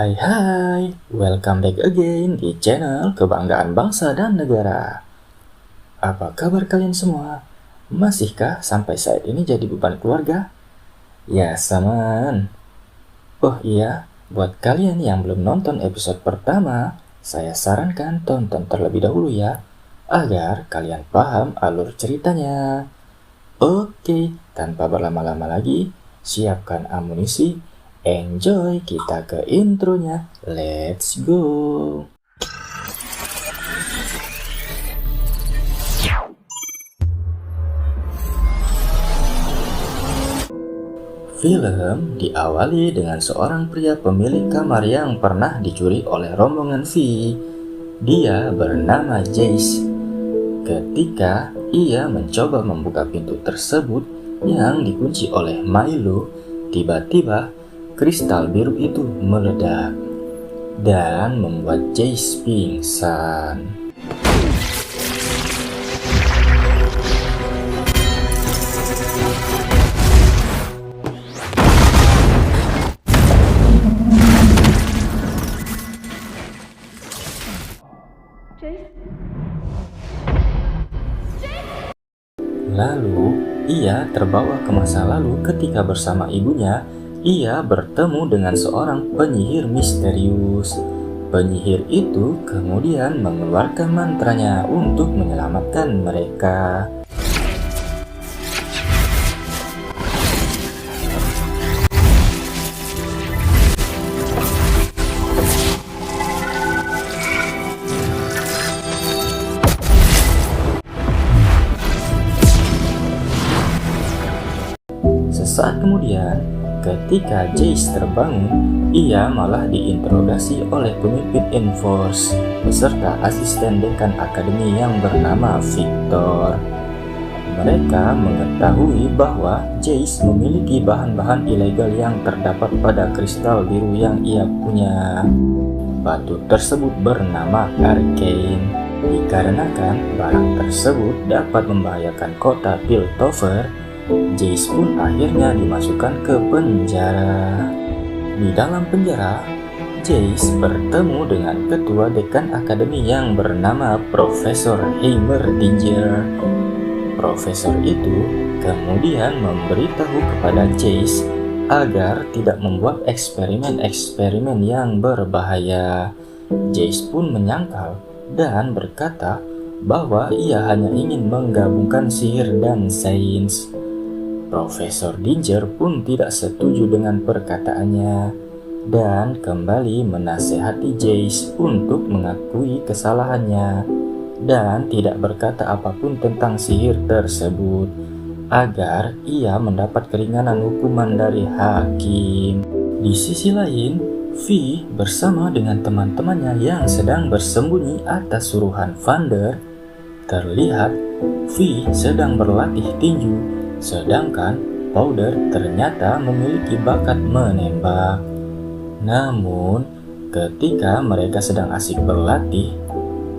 Hai, welcome back again di channel Kebanggaan Bangsa dan Negara. Apa kabar kalian semua? Masihkah sampai saat ini jadi beban keluarga? Ya, samaan. Oh iya, buat kalian yang belum nonton episode pertama, saya sarankan tonton terlebih dahulu ya, agar kalian paham alur ceritanya. Oke, tanpa berlama-lama lagi, siapkan amunisi. Enjoy, kita ke intronya. Let's go. Film diawali dengan seorang pria pemilik kamar yang pernah dicuri oleh rombongan V. Dia bernama Jace. Ketika ia mencoba membuka pintu tersebut yang dikunci oleh Milo, tiba-tiba kristal biru itu meledak dan membuat Jace pingsan. Lalu ia terbawa ke masa lalu ketika bersama ibunya. Ia bertemu dengan seorang penyihir misterius. Penyihir itu kemudian mengeluarkan mantranya untuk menyelamatkan mereka. Sesaat kemudian, ketika Jace terbangun, ia malah diinterogasi oleh pemimpin Enforce beserta asisten dekan akademi yang bernama Victor. Mereka mengetahui bahwa Jace memiliki bahan-bahan ilegal yang terdapat pada kristal biru yang ia punya. Batu tersebut bernama Arcane. Dikarenakan barang tersebut dapat membahayakan kota Piltover, Jace pun akhirnya dimasukkan ke penjara. Di dalam penjara, Jace bertemu dengan ketua dekan akademi yang bernama Profesor Heimerdinger. Profesor itu kemudian memberitahu kepada Jace agar tidak membuat eksperimen-eksperimen yang berbahaya. Jace pun menyangkal dan berkata bahwa ia hanya ingin menggabungkan sihir dan sains. Profesor Dinger pun tidak setuju dengan perkataannya dan kembali menasehati Jace untuk mengakui kesalahannya dan tidak berkata apapun tentang sihir tersebut agar ia mendapat keringanan hukuman dari hakim. Di sisi lain, V bersama dengan teman-temannya yang sedang bersembunyi atas suruhan Vander. Terlihat V sedang berlatih tinju, sedangkan Powder ternyata memiliki bakat menembak. Namun, ketika mereka sedang asik berlatih,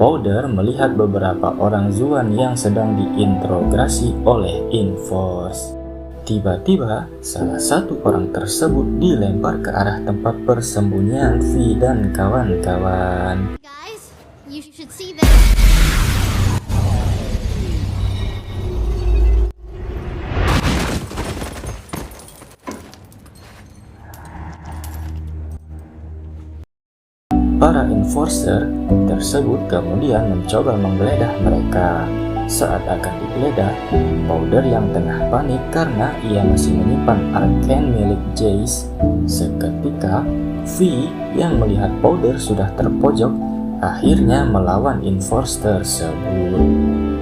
Powder melihat beberapa orang Zuan yang sedang diinterogasi oleh Enforce. Tiba-tiba, salah satu orang tersebut dilempar ke arah tempat persembunyian V dan kawan-kawan. Guys, you should see this. Para enforcer tersebut kemudian mencoba menggeledah mereka. Saat akan digeledah, Powder yang tengah panik karena ia masih menyimpan Arcane milik Jace. Seketika, V yang melihat Powder sudah terpojok akhirnya melawan enforcer tersebut.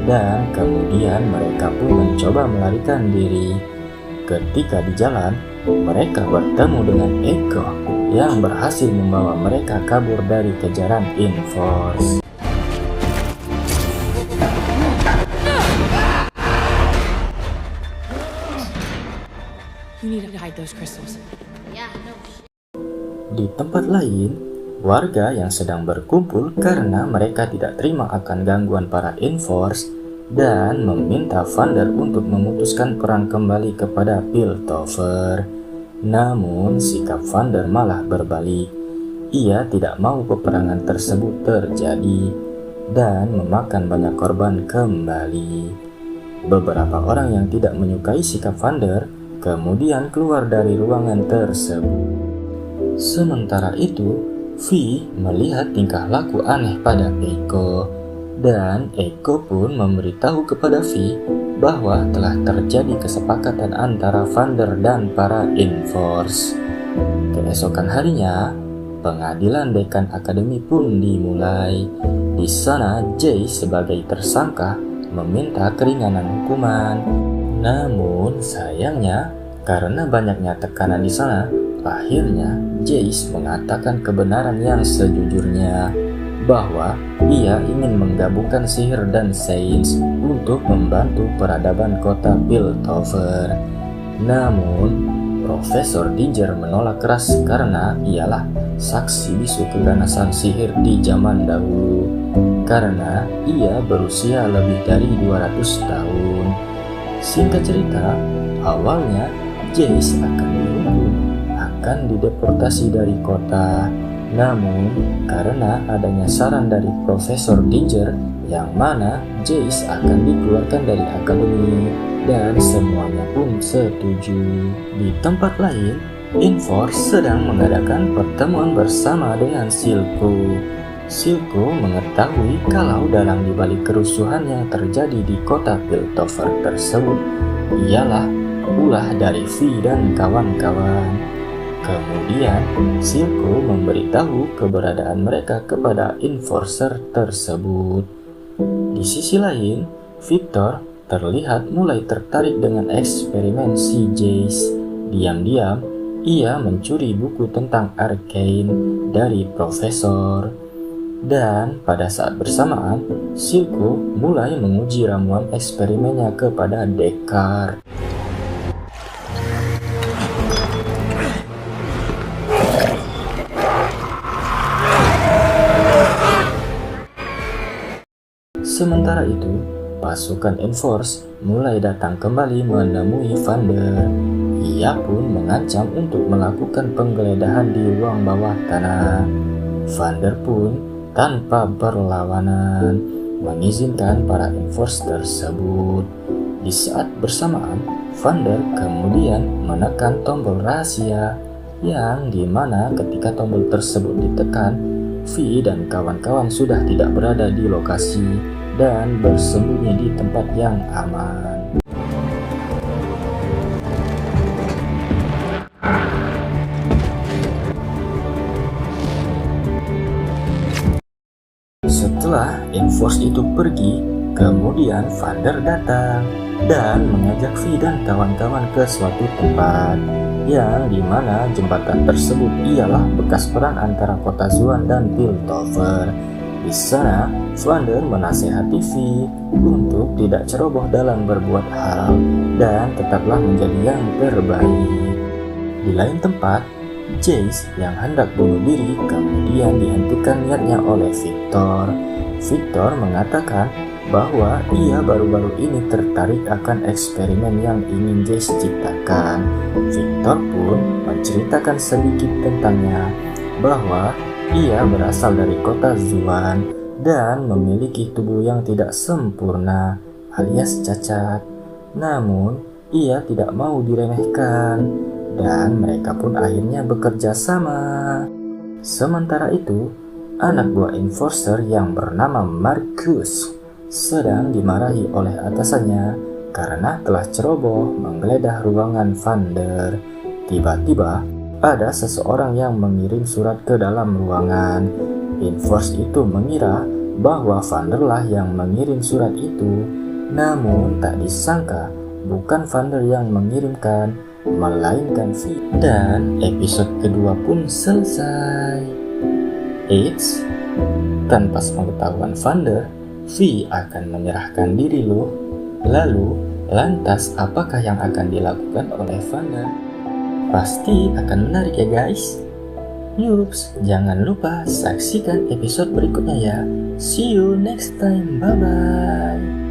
Dan kemudian mereka pun mencoba melarikan diri. Ketika di jalan, mereka bertemu dengan Echo yang berhasil membawa mereka kabur dari kejaran Enforce. You need to hide those crystals. Yeah, no shit. Di tempat lain, warga yang sedang berkumpul karena mereka tidak terima akan gangguan para Enforce dan meminta Vander untuk memutuskan perang kembali kepada Piltover. Namun sikap Vander malah berbalik. ia tidak mau peperangan tersebut terjadi dan memakan banyak korban kembali. Beberapa orang yang tidak menyukai sikap Vander kemudian keluar dari ruangan tersebut. Sementara itu, Vi melihat tingkah laku aneh pada Eiko, dan Eiko pun memberitahu kepada Vi bahwa telah terjadi kesepakatan antara Vander dan para Enforce. Keesokan harinya, pengadilan dekan akademi pun dimulai. Di sana, Jay sebagai tersangka meminta keringanan hukuman. Namun sayangnya, karena banyaknya tekanan di sana, akhirnya Jace mengatakan kebenaran yang sejujurnya, bahwa ia ingin menggabungkan sihir dan sains untuk membantu peradaban kota Piltover. Namun, Profesor Dinger menolak keras karena ialah saksi bisu keganasan sihir di zaman dahulu, karena ia berusia lebih dari 200 tahun. Singkat cerita, awalnya Jace akan dihukum, akan dideportasi dari kota. Namun, karena adanya saran dari Profesor Dinger yang mana Jace akan dikeluarkan dari akademi, dan semuanya pun setuju. Di tempat lain, Enforce sedang mengadakan pertemuan bersama dengan Silco. Silco mengetahui kalau dalam dibalik kerusuhan yang terjadi di kota Piltover tersebut ialah ulah dari Vi dan kawan-kawan. Kemudian, Silco memberitahu keberadaan mereka kepada Enforcer tersebut. Di sisi lain, Victor terlihat mulai tertarik dengan eksperimen si Jace. Diam-diam, ia mencuri buku tentang Arcane dari Profesor. Dan pada saat bersamaan, Silco mulai menguji ramuan eksperimennya kepada Deckard. Sementara itu, pasukan Enforce mulai datang kembali menemui Vander. Ia pun mengancam untuk melakukan penggeledahan di ruang bawah tanah. Vander pun tanpa perlawanan mengizinkan para Enforce tersebut. Di saat bersamaan, Vander kemudian menekan tombol rahasia, yang dimana ketika tombol tersebut ditekan, Vi dan kawan-kawan sudah tidak berada di lokasi dan bersembunyi di tempat yang aman. Setelah Enforce itu pergi, kemudian Vander datang dan mengajak Vi dan kawan-kawan ke suatu tempat, yang dimana jembatan tersebut ialah bekas perang antara kota Zuan dan Piltover. Di sana, Vander menasehati Vi untuk tidak ceroboh dalam berbuat hal dan tetaplah menjadi yang terbaik. Di lain tempat, Jace yang hendak bunuh diri kemudian dihentikan niatnya oleh Victor. Victor mengatakan bahwa ia baru-baru ini tertarik akan eksperimen yang ingin Jace ciptakan. Victor pun menceritakan sedikit tentangnya, bahwa ia berasal dari kota Zuan dan memiliki tubuh yang tidak sempurna alias cacat. Namun, ia tidak mau diremehkan dan mereka pun akhirnya bekerja sama. Sementara itu, anak buah Enforcer yang bernama Marcus sedang dimarahi oleh atasannya karena telah ceroboh menggeledah ruangan Vander. Tiba-tiba, ada seseorang yang mengirim surat ke dalam ruangan. Enforce itu mengira bahwa Vander lah yang mengirim surat itu. Namun tak disangka bukan Vander yang mengirimkan, melainkan Vi. Dan episode kedua pun selesai. Eits, tanpa sepengetahuan Vander, Vi akan menyerahkan diri loh. Lalu, lantas apakah yang akan dilakukan oleh Vander? Pasti akan menarik ya guys. Yups, jangan lupa saksikan episode berikutnya ya. See you next time, bye bye.